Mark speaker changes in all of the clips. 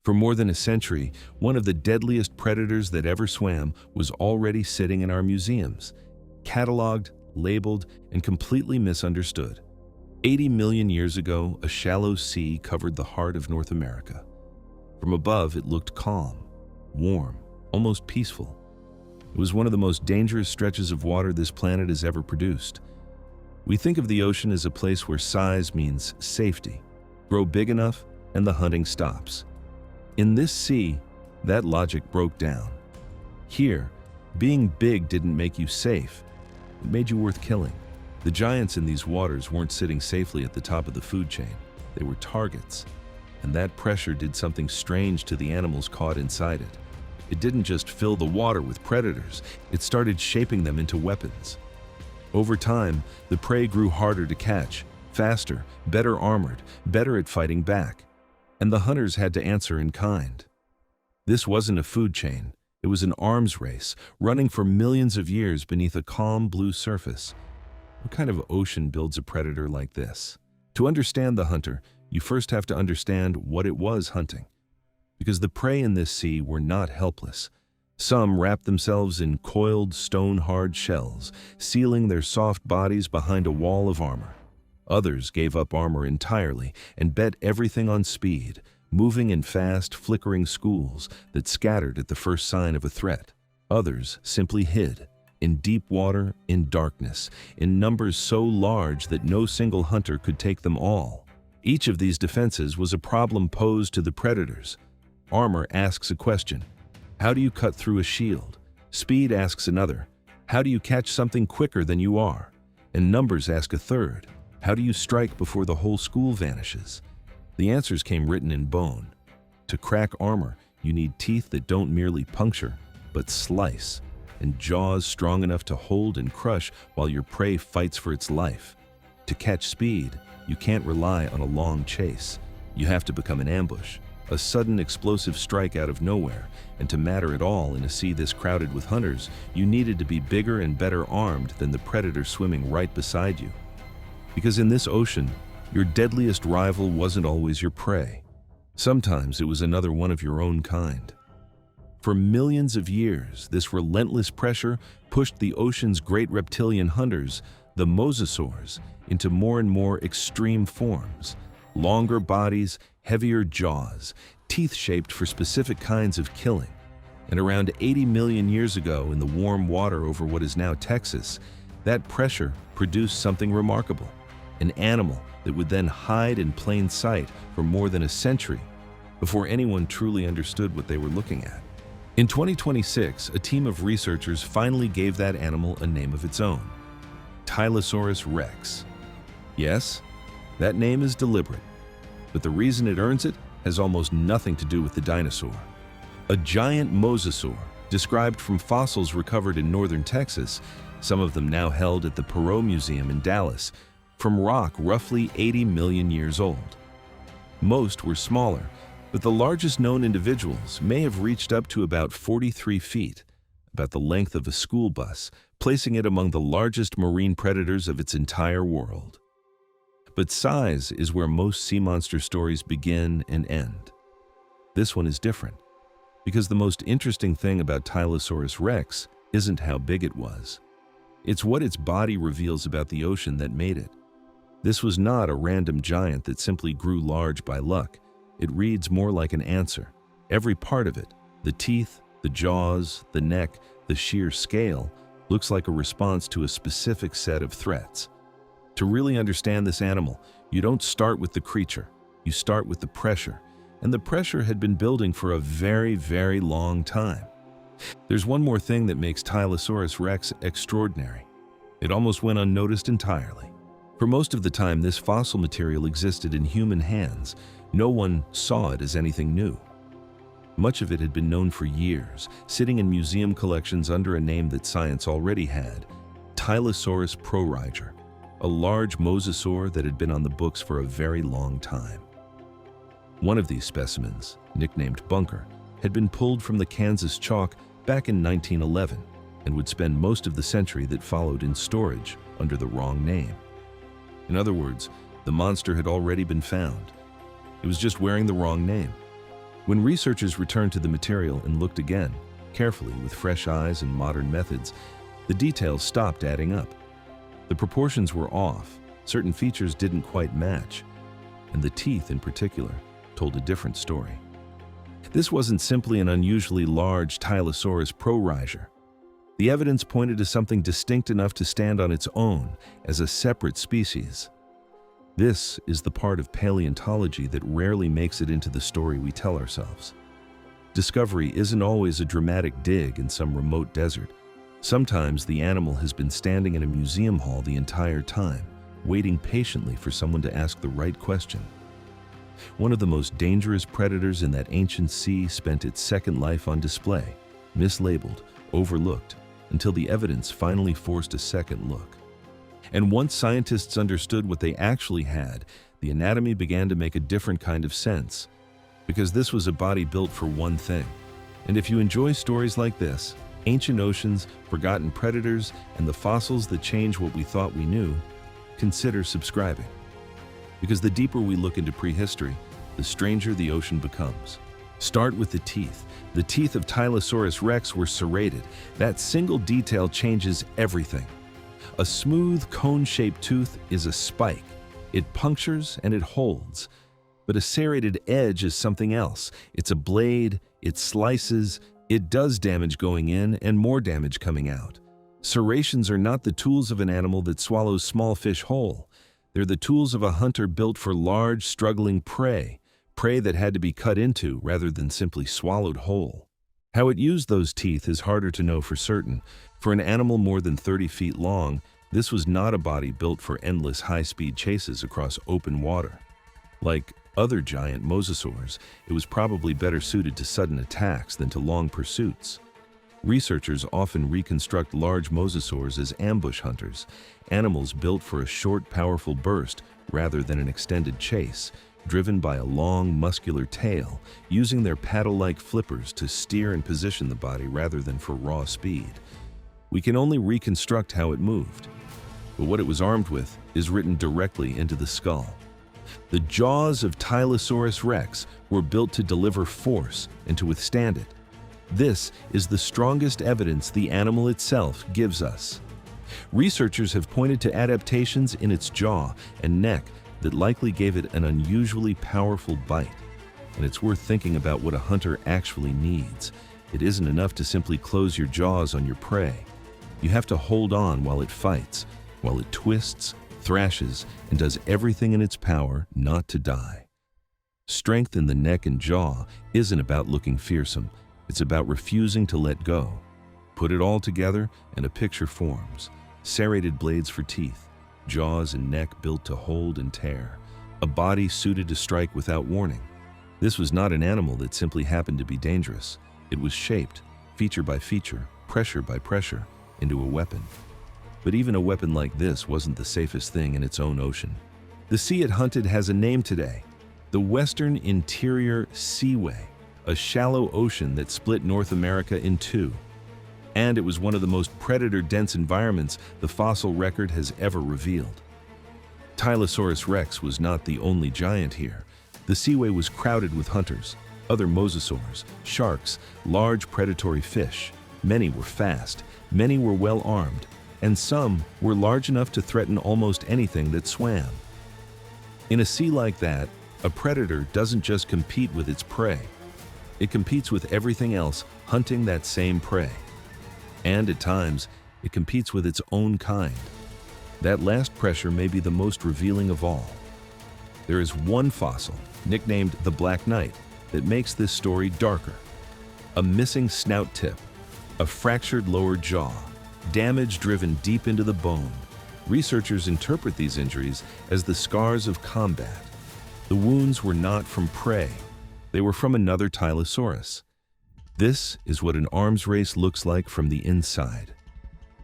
Speaker 1: For more than a century, one of the deadliest predators that ever swam was already sitting in our museums, catalogued, labeled, and completely misunderstood. 80 million years ago, a shallow sea covered the heart of North America. From above, it looked calm, warm, almost peaceful. It was one of the most dangerous stretches of water this planet has ever produced. We think of the ocean as a place where size means safety. Grow big enough, and the hunting stops. In this sea, that logic broke down. Here, being big didn't make you safe. It made you worth killing. The giants in these waters weren't sitting safely at the top of the food chain. They were targets. And that pressure did something strange to the animals caught inside it. It didn't just fill the water with predators, it started shaping them into weapons. Over time, the prey grew harder to catch, faster, better armored, better at fighting back. And the hunters had to answer in kind. This wasn't a food chain, it was an arms race, running for millions of years beneath a calm blue surface. What kind of ocean builds a predator like this? To understand the hunter, you first have to understand what it was hunting. Because the prey in this sea were not helpless. Some wrapped themselves in coiled, stone-hard shells, sealing their soft bodies behind a wall of armor. Others gave up armor entirely and bet everything on speed, moving in fast, flickering schools that scattered at the first sign of a threat. Others simply hid, in deep water, in darkness, in numbers so large that no single hunter could take them all. Each of these defenses was a problem posed to the predators. Armor asks a question. How do you cut through a shield? Speed asks another. How do you catch something quicker than you are? And numbers ask a third. How do you strike before the whole school vanishes? The answers came written in bone. To crack armor, you need teeth that don't merely puncture, but slice, and jaws strong enough to hold and crush while your prey fights for its life. To catch speed, you can't rely on a long chase. You have to become an ambush, a sudden explosive strike out of nowhere, and to matter at all in a sea this crowded with hunters, you needed to be bigger and better armed than the predator swimming right beside you. Because in this ocean, your deadliest rival wasn't always your prey. Sometimes it was another one of your own kind. For millions of years, this relentless pressure pushed the ocean's great reptilian hunters, the mosasaurs, into more and more extreme forms. Longer bodies, heavier jaws, teeth shaped for specific kinds of killing. And around 80 million years ago, in the warm water over what is now Texas, that pressure produced something remarkable. An animal that would then hide in plain sight for more than a century before anyone truly understood what they were looking at. In 2026, a team of researchers finally gave that animal a name of its own, Tylosaurus rex. Yes, that name is deliberate, but the reason it earns it has almost nothing to do with the dinosaur. A giant mosasaur, described from fossils recovered in northern Texas, some of them now held at the Perot Museum in Dallas, from rock roughly 80 million years old. Most were smaller, but the largest known individuals may have reached up to about 43 feet, about the length of a school bus, placing it among the largest marine predators of its entire world. But size is where most sea monster stories begin and end. This one is different, because the most interesting thing about Tylosaurus rex isn't how big it was. It's what its body reveals about the ocean that made it. This was not a random giant that simply grew large by luck. It reads more like an answer. Every part of it, the teeth, the jaws, the neck, the sheer scale, looks like a response to a specific set of threats. To really understand this animal, you don't start with the creature, you start with the pressure, and the pressure had been building for a very, very long time. There's one more thing that makes Tylosaurus rex extraordinary. It almost went unnoticed entirely. For most of the time this fossil material existed in human hands, no one saw it as anything new. Much of it had been known for years, sitting in museum collections under a name that science already had, Tylosaurus proriger, a large mosasaur that had been on the books for a very long time. One of these specimens, nicknamed Bunker, had been pulled from the Kansas chalk back in 1911 and would spend most of the century that followed in storage under the wrong name. In other words, the monster had already been found. It was just wearing the wrong name. When researchers returned to the material and looked again, carefully with fresh eyes and modern methods, the details stopped adding up. The proportions were off, certain features didn't quite match, and the teeth in particular told a different story. This wasn't simply an unusually large Tylosaurus proriser. The evidence pointed to something distinct enough to stand on its own as a separate species. This is the part of paleontology that rarely makes it into the story we tell ourselves. Discovery isn't always a dramatic dig in some remote desert. Sometimes the animal has been standing in a museum hall the entire time, waiting patiently for someone to ask the right question. One of the most dangerous predators in that ancient sea spent its second life on display, mislabeled, overlooked, until the evidence finally forced a second look. And once scientists understood what they actually had, the anatomy began to make a different kind of sense, because this was a body built for one thing. And if you enjoy stories like this, ancient oceans, forgotten predators, and the fossils that change what we thought we knew, consider subscribing. Because the deeper we look into prehistory, the stranger the ocean becomes. Start with the teeth. The teeth of Tylosaurus rex were serrated. That single detail changes everything. A smooth, cone-shaped tooth is a spike. It punctures and it holds. But a serrated edge is something else. It's a blade, it slices, it does damage going in and more damage coming out. Serrations are not the tools of an animal that swallows small fish whole. They're the tools of a hunter built for large, struggling prey that had to be cut into rather than simply swallowed whole. How it used those teeth is harder to know for certain. For an animal more than 30 feet long, this was not a body built for endless high-speed chases across open water. Like other giant mosasaurs, it was probably better suited to sudden attacks than to long pursuits. Researchers often reconstruct large mosasaurs as ambush hunters, animals built for a short, powerful burst rather than an extended chase, driven by a long, muscular tail, using their paddle-like flippers to steer and position the body rather than for raw speed. We can only reconstruct how it moved, but what it was armed with is written directly into the skull. The jaws of Tylosaurus rex were built to deliver force and to withstand it. This is the strongest evidence the animal itself gives us. Researchers have pointed to adaptations in its jaw and neck that likely gave it an unusually powerful bite. And it's worth thinking about what a hunter actually needs. It isn't enough to simply close your jaws on your prey. You have to hold on while it fights, while it twists, thrashes, and does everything in its power not to die. Strength in the neck and jaw isn't about looking fearsome. It's about refusing to let go. Put it all together and a picture forms. Serrated blades for teeth, jaws and neck built to hold and tear, a body suited to strike without warning. This was not an animal that simply happened to be dangerous. It was shaped, feature by feature, pressure by pressure, into a weapon. But even a weapon like this wasn't the safest thing in its own ocean. The sea it hunted has a name today: the Western Interior Seaway, a shallow ocean that split North America in two. And it was one of the most predator-dense environments the fossil record has ever revealed. Tylosaurus rex was not the only giant here. The seaway was crowded with hunters, other mosasaurs, sharks, large predatory fish. Many were fast, many were well-armed, and some were large enough to threaten almost anything that swam. In a sea like that, a predator doesn't just compete with its prey. It competes with everything else hunting that same prey. And at times, it competes with its own kind. That last pressure may be the most revealing of all. There is one fossil, nicknamed the Black Knight, that makes this story darker. A missing snout tip, a fractured lower jaw, damage driven deep into the bone. Researchers interpret these injuries as the scars of combat. The wounds were not from prey. They were from another Tylosaurus. This is what an arms race looks like from the inside.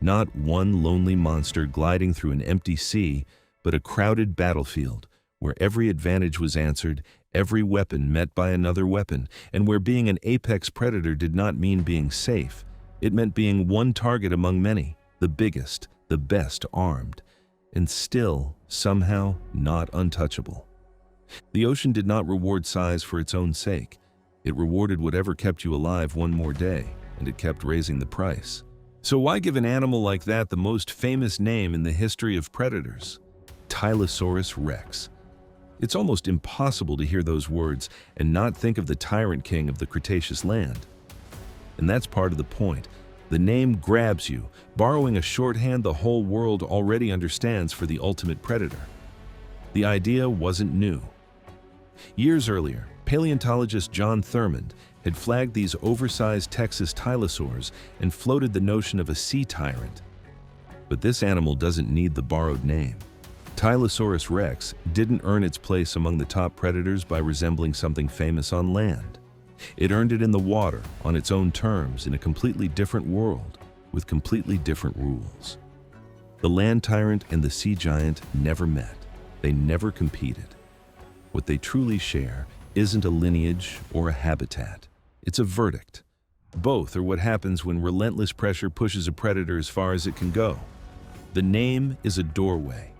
Speaker 1: Not one lonely monster gliding through an empty sea, but a crowded battlefield where every advantage was answered, every weapon met by another weapon, and where being an apex predator did not mean being safe. It meant being one target among many, the biggest, the best armed, and still, somehow, not untouchable. The ocean did not reward size for its own sake. It rewarded whatever kept you alive one more day, and it kept raising the price. So why give an animal like that the most famous name in the history of predators? Tylosaurus rex. It's almost impossible to hear those words and not think of the tyrant king of the Cretaceous land. And that's part of the point. The name grabs you, borrowing a shorthand the whole world already understands for the ultimate predator. The idea wasn't new. Years earlier, paleontologist John Thurmond had flagged these oversized Texas Tylosaurs and floated the notion of a sea tyrant. But this animal doesn't need the borrowed name. Tylosaurus rex didn't earn its place among the top predators by resembling something famous on land. It earned it in the water, on its own terms, in a completely different world, with completely different rules. The land tyrant and the sea giant never met. They never competed. What they truly share isn't a lineage or a habitat. It's a verdict. Both are what happens when relentless pressure pushes a predator as far as it can go. The name is a doorway.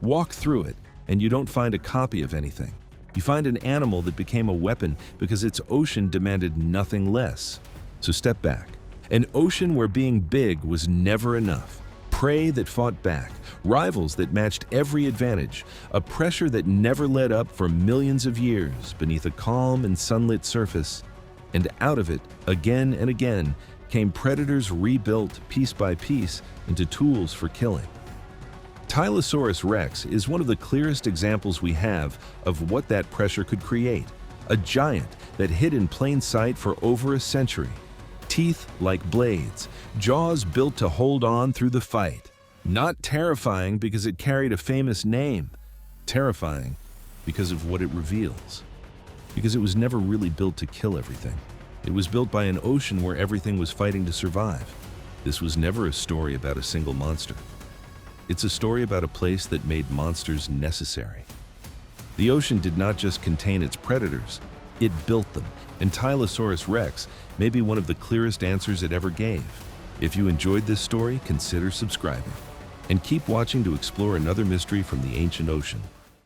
Speaker 1: Walk through it, and you don't find a copy of anything. You find an animal that became a weapon because its ocean demanded nothing less. So step back. An ocean where being big was never enough. Prey that fought back. Rivals that matched every advantage. A pressure that never let up for millions of years beneath a calm and sunlit surface. And out of it, again and again, came predators rebuilt piece by piece into tools for killing. Tylosaurus rex is one of the clearest examples we have of what that pressure could create. A giant that hid in plain sight for over a century. Teeth like blades, jaws built to hold on through the fight. Not terrifying because it carried a famous name. Terrifying because of what it reveals. Because it was never really built to kill everything. It was built by an ocean where everything was fighting to survive. This was never a story about a single monster. It's a story about a place that made monsters necessary. The ocean did not just contain its predators, it built them, and Tylosaurus rex may be one of the clearest answers it ever gave. If you enjoyed this story, consider subscribing. And keep watching to explore another mystery from the ancient ocean.